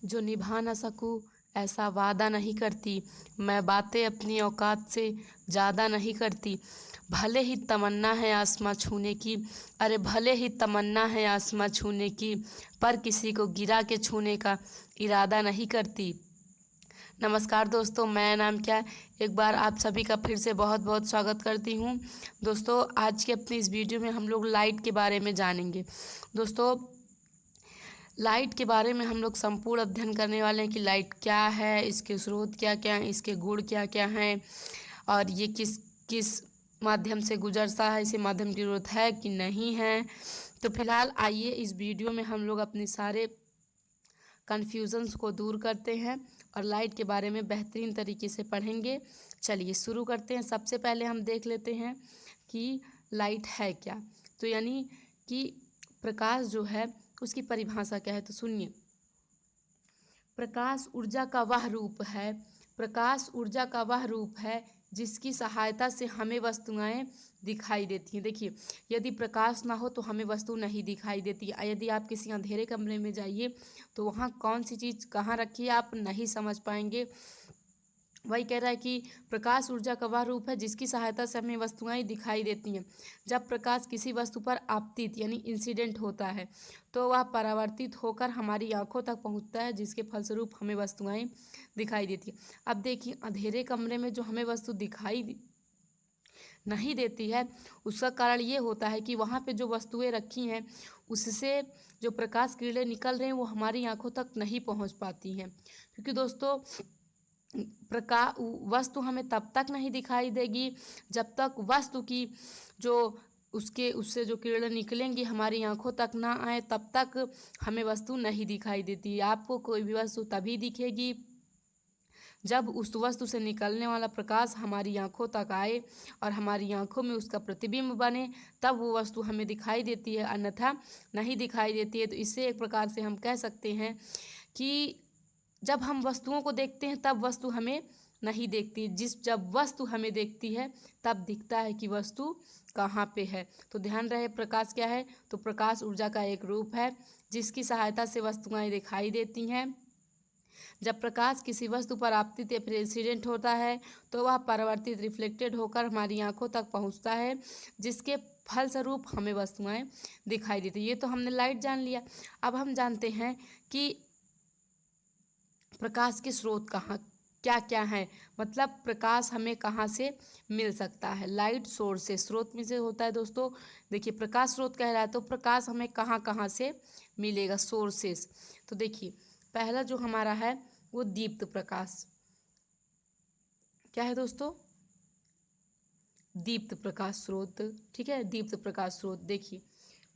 जो निभा न सकूं ऐसा वादा नहीं करती। मैं बातें अपनी औकात से ज़्यादा नहीं करती। भले ही तमन्ना है आसमां छूने की, अरे भले ही तमन्ना है आसमां छूने की, पर किसी को गिरा के छूने का इरादा नहीं करती। नमस्कार दोस्तों, मैं नाम क्या एक बार आप सभी का फिर से बहुत बहुत स्वागत करती हूँ। दोस्तों, आज की अपनी इस वीडियो में हम लोग लाइट के बारे में जानेंगे। दोस्तों, लाइट के बारे में हम लोग संपूर्ण अध्ययन करने वाले हैं कि लाइट क्या है, इसके स्रोत क्या क्या हैं, इसके गुण क्या क्या हैं और ये किस किस माध्यम से गुजरता है, इसे माध्यम की जरूरत है कि नहीं है। तो फिलहाल आइए इस वीडियो में हम लोग अपने सारे कन्फ्यूज़न्स को दूर करते हैं और लाइट के बारे में बेहतरीन तरीके से पढ़ेंगे। चलिए शुरू करते हैं। सबसे पहले हम देख लेते हैं कि लाइट है क्या। तो यानी कि प्रकाश जो है उसकी परिभाषा क्या है। तो सुनिए, प्रकाश ऊर्जा का वह रूप है, प्रकाश ऊर्जा का वह रूप है जिसकी सहायता से हमें वस्तुएं दिखाई देती हैं। देखिए, यदि प्रकाश ना हो तो हमें वस्तु नहीं दिखाई देती। यदि आप किसी अंधेरे कमरे में जाइए तो वहाँ कौन सी चीज़ कहाँ रखी है आप नहीं समझ पाएंगे। वही कह रहा है कि प्रकाश ऊर्जा का वह रूप है जिसकी सहायता से हमें वस्तुएं दिखाई देती हैं। जब प्रकाश किसी वस्तु पर आपतित यानी इंसिडेंट होता है तो वह परावर्तित होकर हमारी आंखों तक पहुंचता है, जिसके फलस्वरूप हमें वस्तुएं दिखाई देती हैं। अब देखिए, अंधेरे कमरे में जो हमें वस्तु दिखाई नहीं देती है उसका कारण ये होता है कि वहाँ पे जो वस्तुएं रखी हैं उससे जो प्रकाश किरणें निकल रहे हैं वो हमारी आंखों तक नहीं पहुँच पाती हैं। क्योंकि दोस्तों, वस्तु हमें तब तक नहीं दिखाई देगी जब तक वस्तु की जो उससे जो किरणें निकलेंगी हमारी आंखों तक ना आए, तब तक हमें वस्तु नहीं दिखाई देती। आपको कोई भी वस्तु तभी दिखेगी जब उस वस्तु से निकलने वाला प्रकाश हमारी आंखों तक आए और हमारी आंखों में उसका प्रतिबिंब बने, तब वो वस्तु हमें दिखाई देती है, अन्यथा नहीं दिखाई देती है। तो इससे एक प्रकार से हम कह सकते हैं कि जब हम वस्तुओं को देखते हैं तब वस्तु हमें नहीं देखती, जब वस्तु हमें देखती है तब दिखता है कि वस्तु कहाँ पे है। तो ध्यान रहे, प्रकाश क्या है। तो प्रकाश ऊर्जा का एक रूप है जिसकी सहायता से वस्तुएं दिखाई देती हैं। जब प्रकाश किसी वस्तु पर आपतित या फिर इंसिडेंट होता है तो वह परावर्तित रिफ्लेक्टेड होकर हमारी आंखों तक पहुंचता है, जिसके फलस्वरूप हमें वस्तुएं दिखाई देती हैं। ये तो हमने लाइट जान लिया। अब हम जानते हैं कि प्रकाश के स्रोत कहाँ क्या क्या हैं, मतलब प्रकाश हमें कहाँ से मिल सकता है। लाइट सोर्स से, स्रोत में से होता है दोस्तों। देखिए, प्रकाश स्रोत कह रहा है तो प्रकाश हमें कहाँ कहाँ से मिलेगा, सोर्सेस। तो देखिए, पहला जो हमारा है वो दीप्त प्रकाश। क्या है दोस्तों? दीप्त प्रकाश स्रोत। ठीक है, दीप्त प्रकाश स्रोत। देखिए,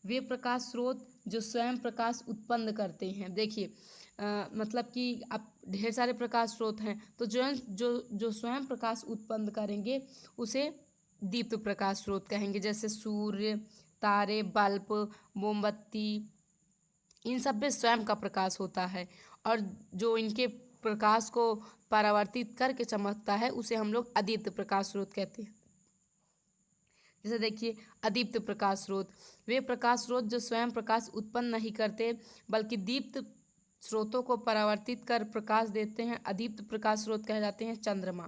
वे प्रकाश स्रोत जो स्वयं प्रकाश उत्पन्न करते हैं। देखिए, मतलब कि अब ढेर सारे प्रकाश स्रोत हैं तो जो जो जो स्वयं प्रकाश उत्पन्न करेंगे उसे दीप्त प्रकाश स्रोत कहेंगे। जैसे सूर्य, तारे, बल्ब, मोमबत्ती, इन सब में स्वयं का प्रकाश होता है और जो इनके प्रकाश को परावर्तित करके चमकता है उसे हम लोग अदीप्त प्रकाश स्रोत कहते हैं। जैसे देखिए, अदीप्त प्रकाश स्रोत, वे प्रकाश स्रोत जो स्वयं प्रकाश उत्पन्न नहीं करते बल्कि दीप्त स्रोतों को परावर्तित कर प्रकाश देते हैं, अदीप्त प्रकाश स्रोत कहे जाते हैं। चंद्रमा।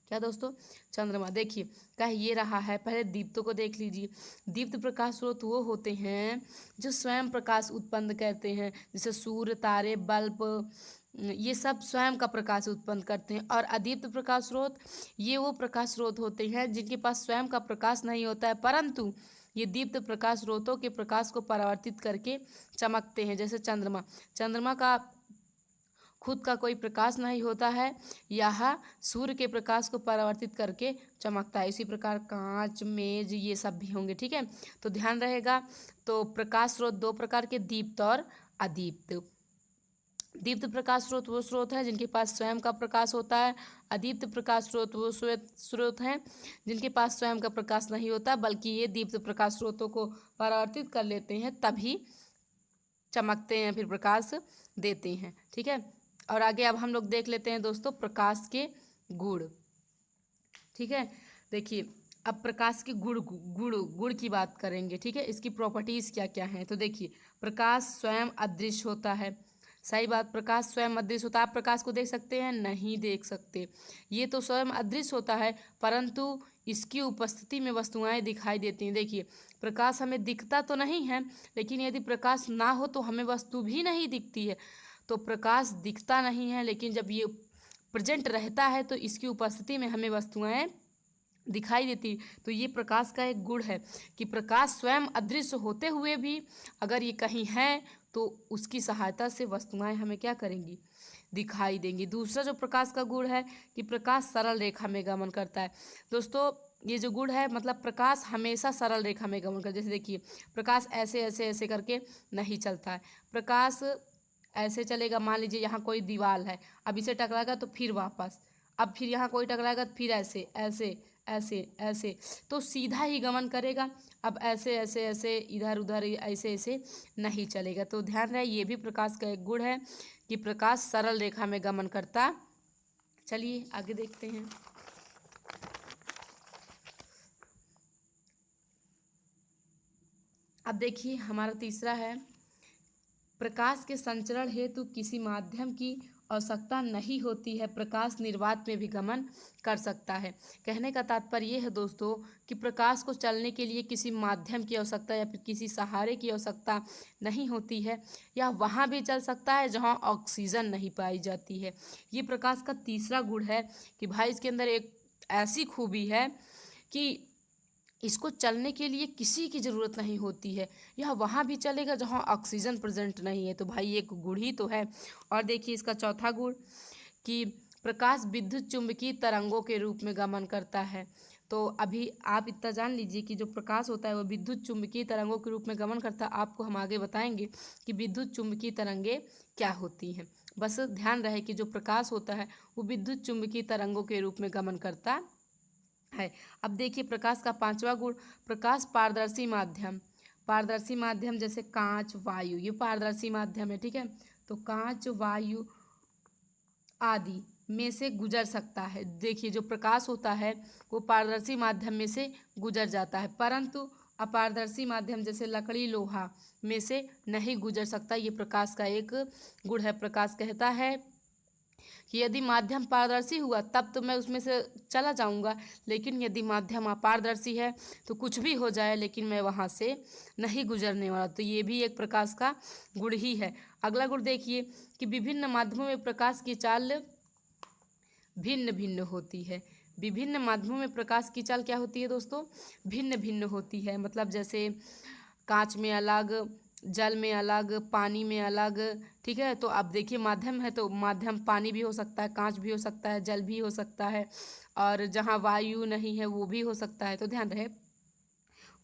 क्या दोस्तों? चंद्रमा। देखिए, कह ये रहा है, पहले दीप्तों को देख लीजिए। दीप्त प्रकाश स्रोत वो होते हैं जो स्वयं प्रकाश उत्पन्न करते हैं, जैसे सूर्य, तारे, बल्ब, ये सब स्वयं का प्रकाश उत्पन्न करते हैं। और अदीप्त प्रकाश स्रोत, ये वो प्रकाश स्रोत होते हैं जिनके पास स्वयं का प्रकाश नहीं होता है, परंतु ये दीप्त प्रकाश स्रोतों के प्रकाश को परावर्तित करके चमकते हैं। जैसे चंद्रमा। चंद्रमा का खुद का कोई प्रकाश नहीं होता है, यह सूर्य के प्रकाश को परावर्तित करके चमकता है। इसी प्रकार कांच, मेज, ये सब भी होंगे। ठीक है, तो ध्यान रहेगा। तो प्रकाश स्रोत दो प्रकार के, दीप्त और अदीप्त। दीप्त प्रकाश स्रोत वो स्रोत है जिनके पास स्वयं का प्रकाश होता है। अदीप्त प्रकाश स्रोत वो स्रोत हैं जिनके पास स्वयं का प्रकाश नहीं होता, बल्कि ये दीप्त प्रकाश स्रोतों को परावर्तित कर लेते हैं तभी चमकते हैं, फिर प्रकाश देते हैं। ठीक है, और आगे अब हम लोग देख लेते हैं दोस्तों प्रकाश के गुण। ठीक है, देखिए, अब प्रकाश के गुण की बात करेंगे। ठीक है, इसकी प्रॉपर्टीज क्या क्या हैं। तो देखिए, प्रकाश स्वयं अदृश्य होता है। सही बात। प्रकाश स्वयं अदृश्य होता है। आप प्रकाश को देख सकते हैं? नहीं देख सकते। ये तो स्वयं अदृश्य होता है, परंतु इसकी उपस्थिति में वस्तुएं दिखाई देती हैं। देखिए, प्रकाश हमें दिखता तो नहीं है, लेकिन यदि प्रकाश ना हो तो हमें वस्तु भी नहीं दिखती है। तो प्रकाश दिखता नहीं है, लेकिन जब ये प्रेजेंट रहता है तो इसकी उपस्थिति में हमें वस्तुएं दिखाई देती। तो ये प्रकाश का एक गुण है कि प्रकाश स्वयं अदृश्य होते हुए भी अगर ये कहीं है तो उसकी सहायता से वस्तुएं हमें क्या करेंगी? दिखाई देंगी। दूसरा जो प्रकाश का गुण है कि प्रकाश सरल रेखा में गमन करता है। दोस्तों, ये जो गुण है मतलब प्रकाश हमेशा सरल रेखा में गमन करता है। जैसे देखिए, प्रकाश ऐसे ऐसे ऐसे करके नहीं चलता है। प्रकाश ऐसे चलेगा, मान लीजिए यहाँ कोई दीवार है, अब इसे टकराएगा तो फिर वापस, अब फिर यहाँ कोई टकराएगा तो फिर ऐसे ऐसे ऐसे ऐसे, तो सीधा ही गमन करेगा। अब ऐसे ऐसे ऐसे इधर उधर ऐसे ऐसे नहीं चलेगा। तो ध्यान रहे, ये भी प्रकाश का एक गुण है कि प्रकाश सरल रेखा में गमन करता। चलिए आगे देखते हैं। अब देखिए हमारा तीसरा है, प्रकाश के संचरण हेतु किसी माध्यम की आवश्यकता नहीं होती है, प्रकाश निर्वात में भी गमन कर सकता है। कहने का तात्पर्य यह है दोस्तों कि प्रकाश को चलने के लिए किसी माध्यम की आवश्यकता या फिर किसी सहारे की आवश्यकता नहीं होती है। यह वहाँ भी चल सकता है जहाँ ऑक्सीजन नहीं पाई जाती है। ये प्रकाश का तीसरा गुण है कि भाई इसके अंदर एक ऐसी खूबी है कि इसको चलने के लिए किसी की ज़रूरत नहीं होती है। यह वहाँ भी चलेगा जहाँ ऑक्सीजन प्रेजेंट नहीं है। तो भाई एक गुण ही तो है। और देखिए इसका चौथा गुण कि प्रकाश विद्युत चुंबकीय तरंगों के रूप में गमन करता है। तो अभी आप इतना जान लीजिए कि जो प्रकाश होता है वो विद्युत चुंबकीय तरंगों के रूप में गमन करता है। आपको हम आगे बताएंगे कि विद्युत चुंबकीय तरंगें क्या होती हैं। बस ध्यान रहे कि जो प्रकाश होता है वो विद्युत चुंबकीय तरंगों के रूप में गमन करता है। अब देखिए प्रकाश का पांचवा गुण, प्रकाश पारदर्शी माध्यम। पारदर्शी माध्यम जैसे कांच, वायु, ये पारदर्शी माध्यम है, ठीक है। तो कांच, वायु आदि में से गुजर सकता है। देखिए जो प्रकाश होता है वो पारदर्शी माध्यम में से गुजर जाता है, परंतु अपारदर्शी माध्यम जैसे लकड़ी, लोहा में से नहीं गुजर सकता। ये प्रकाश का एक गुण है। प्रकाश कहता है कि यदि माध्यम पारदर्शी हुआ तब तो मैं उसमें से चला जाऊंगा, लेकिन यदि माध्यम अपारदर्शी है तो कुछ भी हो जाए लेकिन मैं वहाँ से नहीं गुजरने वाला। तो ये भी एक प्रकाश का गुण ही है। अगला गुण देखिए कि विभिन्न माध्यमों में प्रकाश की चाल भिन्न भिन्न होती है। विभिन्न माध्यमों में प्रकाश की चाल क्या होती है दोस्तों? भिन्न भिन्न होती है। मतलब जैसे कांच में अलग, जल में अलग, पानी में अलग, ठीक है। तो अब देखिए माध्यम है तो माध्यम पानी भी हो सकता है, कांच भी हो सकता है, जल भी हो सकता है, और जहाँ वायु नहीं है वो भी हो सकता है। तो ध्यान रहे,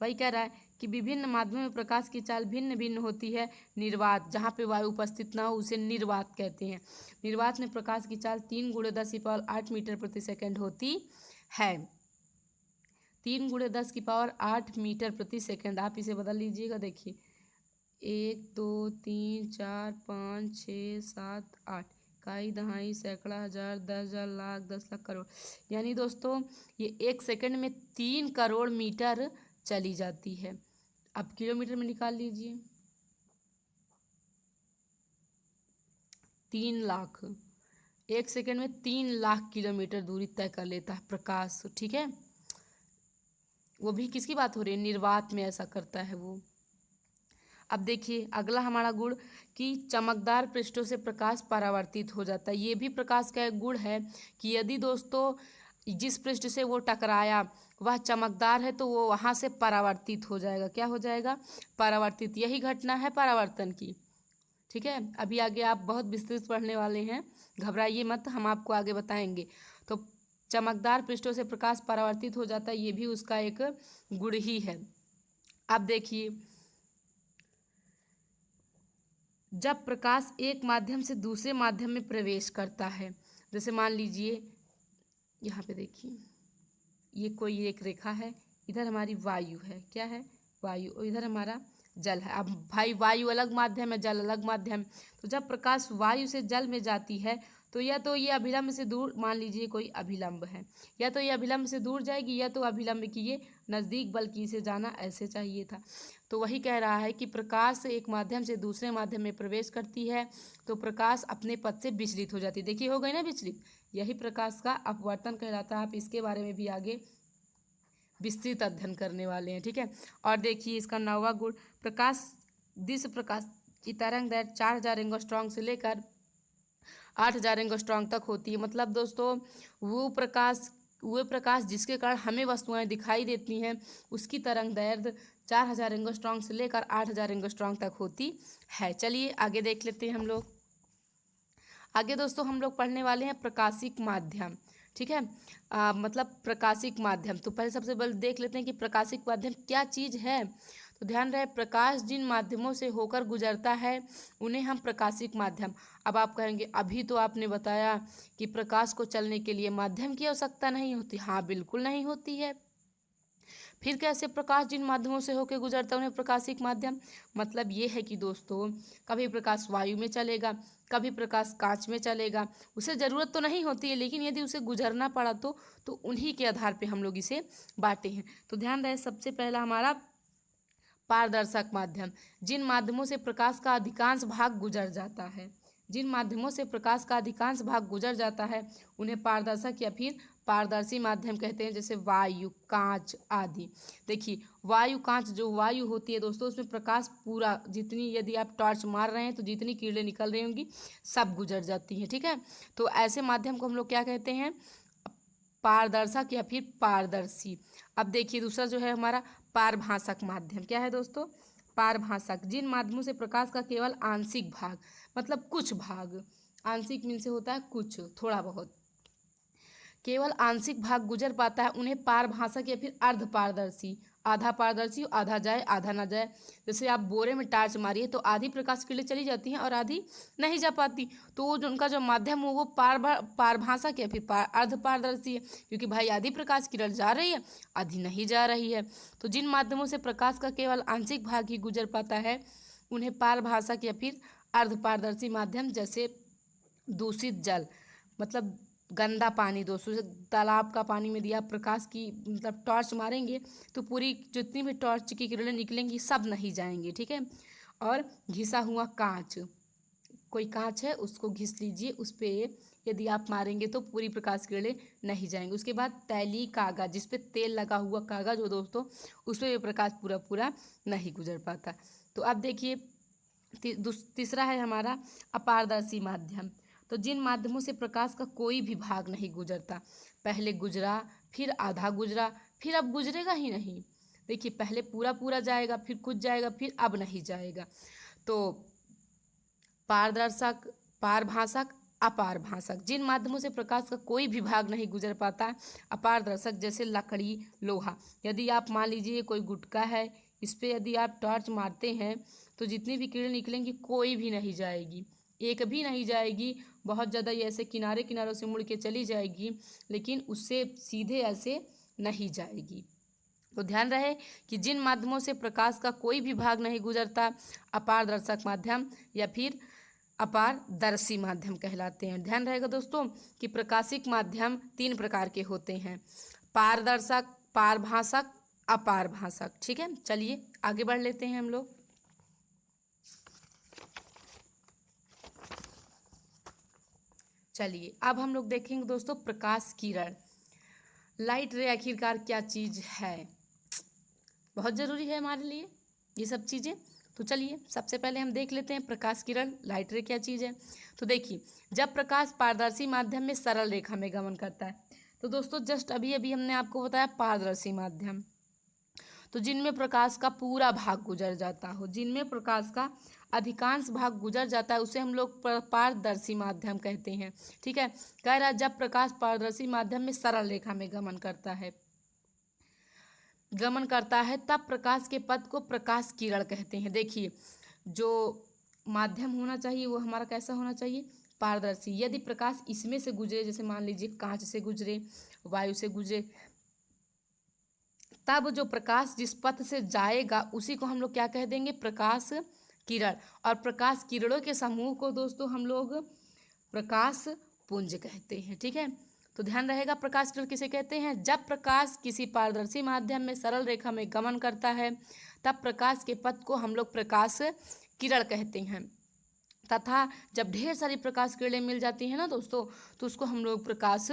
वही कह रहा है कि विभिन्न माध्यमों में प्रकाश की चाल भिन्न भिन्न होती है। निर्वात, जहाँ पे वायु उपस्थित ना हो उसे निर्वात कहते हैं। निर्वात में प्रकाश की चाल 3 × 10⁸ मीटर प्रति सेकंड होती है। 3 × 10⁸ मीटर प्रति सेकंड। आप इसे बदल लीजिएगा। देखिए 1 2 3 4 5 6 7 8, इकाई, दहाई, सैकड़ा, हजार, 10,000, लाख, 10 लाख, करोड़। यानी दोस्तों ये 1 सेकंड में 3 करोड़ मीटर चली जाती है। अब किलोमीटर में निकाल लीजिए, 3 लाख। 1 सेकंड में 3 लाख किलोमीटर दूरी तय कर लेता है प्रकाश, ठीक है। वो भी किसकी बात हो रही है? निर्वात में ऐसा करता है वो। अब देखिए अगला हमारा गुण कि चमकदार पृष्ठों से प्रकाश परावर्तित हो जाता है। ये भी प्रकाश का एक गुण है कि यदि दोस्तों जिस पृष्ठ से वो टकराया वह चमकदार है तो वो वहाँ से परावर्तित हो जाएगा। क्या हो जाएगा? परावर्तित। यही घटना है परावर्तन की, ठीक है। अभी आगे आप बहुत विस्तृत पढ़ने वाले हैं, घबराइए मत, हम आपको आगे बताएंगे। तो चमकदार पृष्ठों से प्रकाश परावर्तित हो जाता है, ये भी उसका एक गुण ही है। अब देखिए जब प्रकाश एक माध्यम से दूसरे माध्यम में प्रवेश करता है, जैसे मान लीजिए यहाँ पे देखिए ये कोई एक रेखा है, इधर हमारी वायु है, क्या है? वायु, और इधर हमारा जल है। अब भाई वायु अलग माध्यम है, जल अलग माध्यम। तो जब प्रकाश वायु से जल में जाती है तो या तो ये अभिलंब से दूर, मान लीजिए कोई अभिलंब है, या तो ये अभिलंब से दूर जाएगी या तो अभिलंब की ये नज़दीक, बल्कि इसे जाना ऐसे चाहिए था। तो वही कह रहा है कि प्रकाश एक माध्यम से दूसरे माध्यम में प्रवेश करती है तो प्रकाश अपने पथ से विचलित हो जाती है। देखिए हो गई ना विचलित, यही प्रकाश का अपवर्तन कहलाता है। आप इसके बारे में भी आगे विस्तृत अध्ययन करने वाले हैं, ठीक है। और देखिए इसका 9वां गुण, प्रकाश दिश प्रकाश की तरंग दैर्घ्य 4000 एंगस्ट्रॉम से लेकर 8000 एंगस्ट्रॉम तक होती है। मतलब दोस्तों वो प्रकाश जिसके कारण हमें वस्तुएं दिखाई देती हैं उसकी तरंग दैर्घ्य 4000 एंगस्ट्रॉम से लेकर 8000 एंगस्ट्रॉम तक होती है। चलिए आगे देख लेते हैं हम लोग। आगे दोस्तों हम लोग पढ़ने वाले हैं प्रकाशिक माध्यम, ठीक है। मतलब प्रकाशिक माध्यम, तो पहले सबसे पहले देख लेते हैं कि प्रकाशिक माध्यम क्या चीज़ है। तो ध्यान रहे, प्रकाश जिन माध्यमों से होकर गुजरता है उन्हें हम प्रकाशिक माध्यम। अब आप कहेंगे अभी तो आपने बताया कि प्रकाश को चलने के लिए माध्यम की आवश्यकता नहीं होती। हाँ बिल्कुल नहीं होती है। फिर कैसे प्रकाश जिन माध्यमों से होकर गुजरता है उन्हें प्रकाशिक माध्यम, मतलब ये है कि दोस्तों कभी प्रकाश वायु में चलेगा, कभी प्रकाश कांच में चलेगा, उसे ज़रूरत तो नहीं होती है लेकिन यदि उसे गुजरना पड़ा तो उन्हीं के आधार पे हम लोग इसे बांटे हैं। तो ध्यान रहे, सबसे पहला हमारा पारदर्शक माध्यम, जिन माध्यमों से प्रकाश का अधिकांश भाग गुजर जाता है, जिन माध्यमों से प्रकाश का अधिकांश भाग गुजर जाता है उन्हें पारदर्शक या फिर पारदर्शी माध्यम कहते हैं, जैसे वायु, कांच आदि। देखिए वायु, कांच, जो वायु होती है दोस्तों उसमें प्रकाश पूरा, जितनी यदि आप टॉर्च मार रहे हैं तो जितनी किरणें निकल रही होंगी सब गुजर जाती हैं, ठीक है। तो ऐसे माध्यम को हम लोग क्या कहते हैं, पारदर्शक या फिर पारदर्शी। अब देखिए दूसरा जो है हमारा पारभासक माध्यम, क्या है दोस्तों, पारभासक, जिन माध्यमों से प्रकाश का केवल आंशिक भाग, मतलब कुछ भाग, आंशिक मीन से होता है कुछ, थोड़ा बहुत, केवल आंशिक भाग गुजर पाता है उन्हें पारभासक या फिर अर्धपारदर्शी, आधा पारदर्शी आधा जाए आधा ना जाए। जैसे आप बोरे में टार्च मारिए तो आधी प्रकाश किरणें चली जाती हैं और आधी नहीं जा पाती, तो वो जो उनका जो माध्यम हो वो पारभासक या फिर अर्धपारदर्शी है, क्योंकि भाई आधी प्रकाश किरण जा रही है आधी नहीं जा रही है। तो जिन माध्यमों से प्रकाश का केवल आंशिक भाग ही गुजर पाता है उन्हें पारभासक या फिर अर्धपारदर्शी माध्यम, जैसे दूषित जल, मतलब गंदा पानी दोस्तों, तालाब का पानी में दिया प्रकाश की, मतलब टॉर्च मारेंगे तो पूरी जितनी भी टॉर्च की किरणें निकलेंगी सब नहीं जाएंगी, ठीक है। और घिसा हुआ कांच, कोई कांच है उसको घिस लीजिए, उस पर यदि आप मारेंगे तो पूरी प्रकाश किरणें नहीं जाएंगी। उसके बाद तैलीय कागज, जिस पे तेल लगा हुआ कागज हो दोस्तों, उस पर भी प्रकाश पूरा पूरा नहीं गुजर पाता। तो अब देखिए तीसरा है हमारा अपारदर्शी माध्यम, तो जिन माध्यमों से प्रकाश का कोई भी भाग नहीं गुजरता, पहले गुजरा फिर आधा गुजरा फिर अब गुजरेगा ही नहीं। देखिए पहले पूरा पूरा जाएगा फिर कुछ जाएगा फिर अब नहीं जाएगा। तो पारदर्शक, पारभासक, अपारभासक, जिन माध्यमों से प्रकाश का कोई भी भाग नहीं गुजर पाता। अपारदर्शक जैसे लकड़ी, लोहा, यदि आप मान लीजिए कोई गुटका है, इस पर यदि आप टॉर्च मारते हैं तो जितनी भी किरणें निकलेंगी कोई भी नहीं जाएगी, एक भी नहीं जाएगी, बहुत ज़्यादा ये ऐसे किनारे किनारों से मुड़ के चली जाएगी लेकिन उससे सीधे ऐसे नहीं जाएगी। तो ध्यान रहे कि जिन माध्यमों से प्रकाश का कोई भी भाग नहीं गुजरता अपारदर्शक माध्यम या फिर अपारदर्शी माध्यम कहलाते हैं। ध्यान रहेगा दोस्तों कि प्रकाशिक माध्यम 3 प्रकार के होते हैं, पारदर्शक, पारभासक, अपारभासक, ठीक है। चलिए आगे बढ़ लेते हैं हम लोग। चलिए अब हम लोग देखेंगे दोस्तों प्रकाश किरण, लाइट रे आखिरकार क्या चीज़ है, बहुत ज़रूरी है हमारे लिए ये सब चीज़ें। तो चलिए सबसे पहले हम देख लेते हैं प्रकाश किरण, लाइट रे क्या चीज़ है। तो देखिए जब प्रकाश पारदर्शी माध्यम में सरल रेखा में गमन करता है, तो दोस्तों जस्ट अभी अभी हमने आपको बताया पारदर्शी माध्यम, तो जिनमें प्रकाश का पूरा भाग गुजर जाता हो, जिनमें प्रकाश का अधिकांश भाग गुजर जाता है उसे हम लोग पारदर्शी माध्यम कहते हैं, ठीक है। कह रहा है जब प्रकाश पारदर्शी माध्यम में सरल रेखा में गमन करता है तब प्रकाश के पथ को प्रकाश किरण कहते हैं। देखिए जो माध्यम होना चाहिए वो हमारा कैसा होना चाहिए, पारदर्शी। यदि प्रकाश इसमें से गुजरे, जैसे मान लीजिए कांच से गुजरे, वायु से गुजरे, तब जो प्रकाश जिस पथ से जाएगा उसी को हम लोग क्या कह देंगे, प्रकाश किरण। और प्रकाश किरणों के समूह को दोस्तों हम लोग प्रकाश पुंज कहते हैं। ठीक है, तो ध्यान रहेगा प्रकाश किरण किसे कहते हैं। जब प्रकाश किसी पारदर्शी माध्यम में सरल रेखा में गमन करता है तब प्रकाश के पथ को हम लोग प्रकाश किरण कहते हैं, तथा जब ढेर सारी प्रकाश किरणें मिल जाती हैं ना दोस्तों, तो उसको हम लोग प्रकाश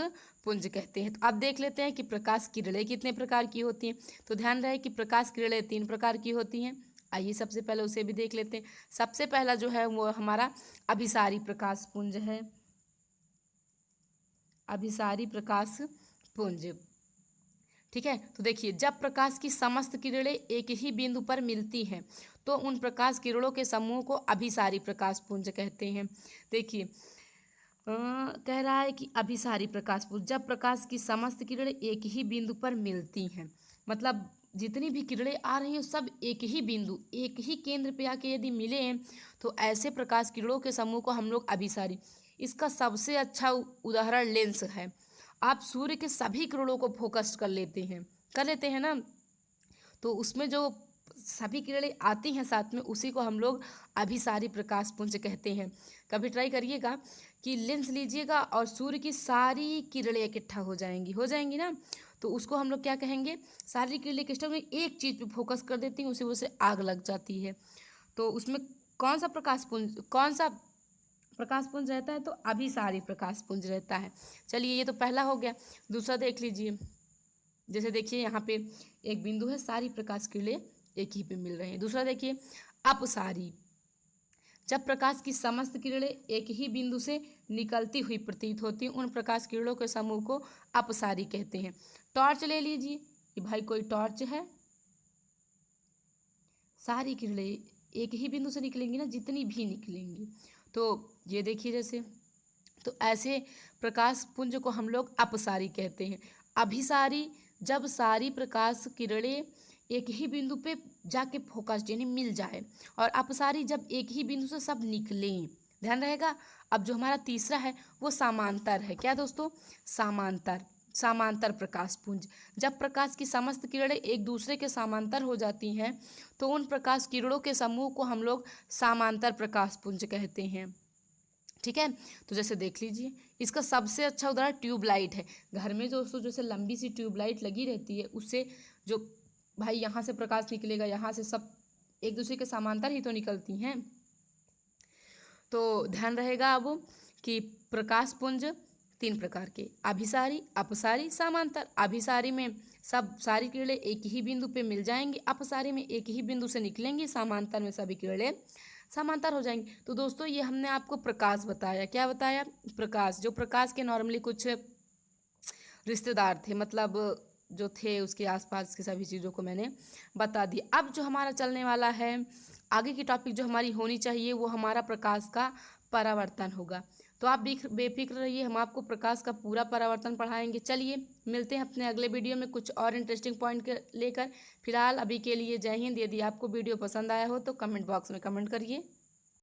पुंज कहते हैं। तो अब देख लेते हैं कि प्रकाश किरणें कितने प्रकार की होती हैं। तो ध्यान रहे कि प्रकाश किरणें 3 प्रकार की होती हैं। आइए सबसे पहले उसे भी देख लेते हैं। सबसे पहला जो है वो हमारा अभिसारी प्रकाश पुंज है, अभिसारी प्रकाश पुंज। ठीक है, तो देखिए जब प्रकाश की समस्त किरणें एक ही बिंदु पर मिलती हैं तो उन प्रकाश किरणों के समूह को अभिसारी प्रकाश पुंज कहते हैं। देखिए कह रहा है कि अभिसारी प्रकाश पुंज, जब प्रकाश की समस्त किरणें एक ही बिंदु पर मिलती हैं, मतलब जितनी भी किरणें आ रही हैं सब एक ही बिंदु, एक ही केंद्र पे आके यदि मिले हैं तो ऐसे प्रकाश किरणों के समूह को हम लोग अभिसारी। इसका सबसे अच्छा उदाहरण लेंस है। आप सूर्य के सभी किरणों को फोकस कर लेते हैं ना, तो उसमें जो सभी किरणें आती हैं साथ में, उसी को हम लोग अभिसारी प्रकाश पुंज कहते हैं। कभी ट्राई करिएगा कि लेंस लीजिएगा और सूर्य की सारी किरणें इकट्ठा हो जाएंगी ना, तो उसको हम लोग क्या कहेंगे, सारी किरणें इकट्ठा होकर एक चीज़ पे फोकस कर देती हैं, उसी वजह से आग लग जाती है। तो उसमें कौन सा प्रकाश पुंज रहता है, तो अभिसारी प्रकाश पुंज रहता है। चलिए ये तो पहला हो गया। दूसरा देख लीजिए, जैसे देखिए यहाँ पे एक बिंदु है, सारी प्रकाश किरणें एक ही पे मिल रहे हैं। दूसरा देखिए अपसारी, जब प्रकाश की समस्त किरणें एक ही बिंदु से निकलती हुई प्रतीत होती हैं उन प्रकाश किरणों के समूह को अपसारी कहते हैं। टॉर्च ले लीजिए कि भाई कोई टॉर्च है, सारी किरणें एक ही बिंदु से निकलेंगी ना, जितनी भी निकलेंगी। तो ये देखिए जैसे, तो ऐसे प्रकाश पुंज को हम लोग अपसारी कहते हैं। अभिसारी, जब सारी प्रकाश किरणें एक ही बिंदु पे जाके फोकस यानी मिल जाए, और अपसारी जब एक ही बिंदु से सब निकलें। ध्यान रहेगा। अब जो हमारा तीसरा है वो समांतर है। क्या दोस्तों, समांतर प्रकाश पुंज, जब प्रकाश की समस्त किरणें एक दूसरे के समांतर हो जाती हैं तो उन प्रकाश किरणों के समूह को हम लोग समांतर प्रकाश पुंज कहते हैं। ठीक है, तो जैसे देख लीजिए, इसका सबसे अच्छा उदाहरण ट्यूबलाइट है। घर में दोस्तों जैसे लंबी सी ट्यूबलाइट लगी रहती है, उससे जो भाई यहाँ से प्रकाश निकलेगा, यहाँ से सब एक दूसरे के समांतर ही तो निकलती हैं। तो ध्यान रहेगा अब कि प्रकाश पुंज 3 प्रकार के, अभिसारी, अपसारी, समांतर। अभिसारी में सब सारी किरणें एक ही बिंदु पे मिल जाएंगी, अपसारी में एक ही बिंदु से निकलेंगी, समांतर में सभी किरणें समांतर हो जाएंगी। तो दोस्तों ये हमने आपको प्रकाश बताया। क्या बताया, प्रकाश। जो प्रकाश के नॉर्मली कुछ रिश्तेदार थे, मतलब जो थे उसके आसपास की सभी चीज़ों को मैंने बता दी। अब जो हमारा चलने वाला है आगे की टॉपिक जो हमारी होनी चाहिए वो हमारा प्रकाश का परावर्तन होगा। तो आप बेफिक्र रहिए, हम आपको प्रकाश का पूरा परावर्तन पढ़ाएंगे। चलिए मिलते हैं अपने अगले वीडियो में कुछ और इंटरेस्टिंग पॉइंट लेकर। फिलहाल अभी के लिए जय हिंद। यदि आपको वीडियो पसंद आया हो तो कमेंट बॉक्स में कमेंट करिए।